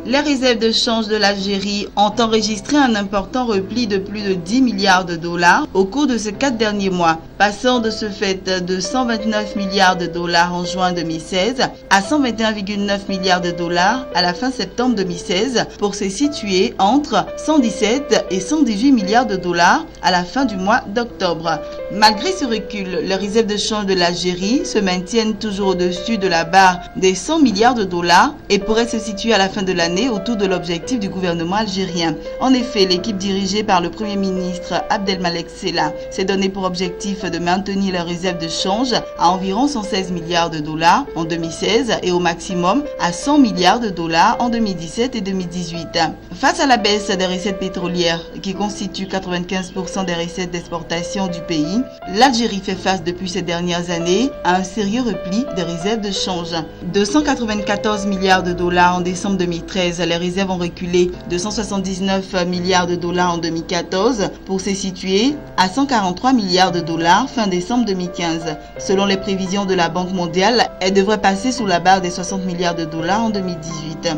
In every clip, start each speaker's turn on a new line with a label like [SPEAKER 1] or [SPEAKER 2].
[SPEAKER 1] Les réserves de change de l'Algérie ont enregistré un important repli de plus de 10 milliards de dollars au cours de ces 4 derniers mois, passant de ce fait de 129 milliards de dollars en juin 2016 à 121,9 milliards de dollars à la fin septembre 2016 pour se situer entre 117 et 118 milliards de dollars à la fin du mois d'octobre. Malgré ce recul, les réserves de change de l'Algérie se maintiennent toujours au-dessus de la barre des 100 milliards de dollars et pourraient se situer à la fin de l'année autour de l'objectif du gouvernement algérien. En effet, l'équipe dirigée par le Premier ministre Abdelmalek Sela s'est donné pour objectif de maintenir les réserves de change à environ 116 milliards de dollars en 2016 et au maximum à 100 milliards de dollars en 2017 et 2018. Face à la baisse des recettes pétrolières qui constituent 95% des recettes d'exportation du pays, l'Algérie fait face depuis ces dernières années à un sérieux repli des réserves de change. De 194 milliards de dollars en décembre 2013, les réserves ont reculé de 179 milliards de dollars en 2014 pour se situer à 143 milliards de dollars fin décembre 2015. Selon les prévisions de la Banque mondiale, elles devraient passer sous la barre des 60 milliards de dollars en 2018.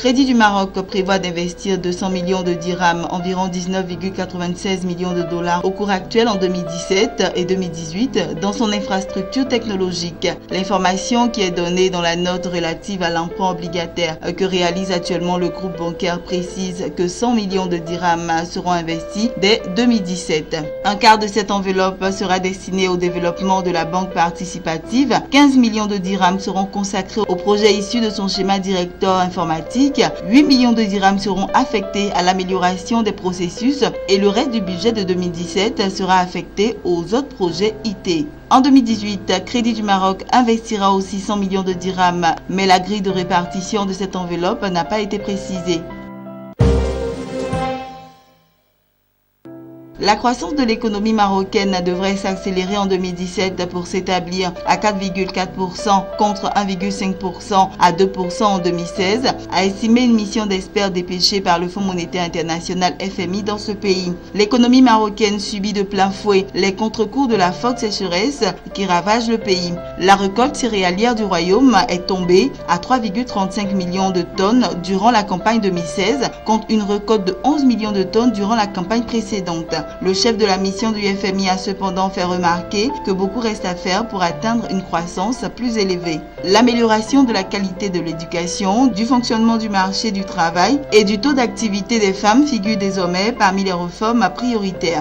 [SPEAKER 1] Crédit du Maroc prévoit d'investir 200 millions de dirhams, environ 19,96 millions de dollars au cours actuel en 2017 et 2018 dans son infrastructure technologique. L'information qui est donnée dans la note relative à l'emprunt obligataire que réalise actuellement le groupe bancaire précise que 100 millions de dirhams seront investis dès 2017. Un quart de cette enveloppe sera destiné au développement de la banque participative. 15 millions de dirhams seront consacrés au projet issu de son schéma directeur informatique. 8 millions de dirhams seront affectés à l'amélioration des processus et le reste du budget de 2017 sera affecté aux autres projets IT. En 2018, Crédit du Maroc investira aussi 100 millions de dirhams, mais la grille de répartition de cette enveloppe n'a pas été précisée. La croissance de l'économie marocaine devrait s'accélérer en 2017 pour s'établir à 4,4% contre 1,5% à 2% en 2016, a estimé une mission d'experts dépêchée par le Fonds monétaire international FMI dans ce pays. L'économie marocaine subit de plein fouet les contre-coups de la forte sécheresse qui ravage le pays. La récolte céréalière du royaume est tombée à 3,35 millions de tonnes durant la campagne 2016 contre une récolte de 11 millions de tonnes durant la campagne précédente. Le chef de la mission du FMI a cependant fait remarquer que beaucoup reste à faire pour atteindre une croissance plus élevée. L'amélioration de la qualité de l'éducation, du fonctionnement du marché du travail et du taux d'activité des femmes figure désormais parmi les réformes prioritaires.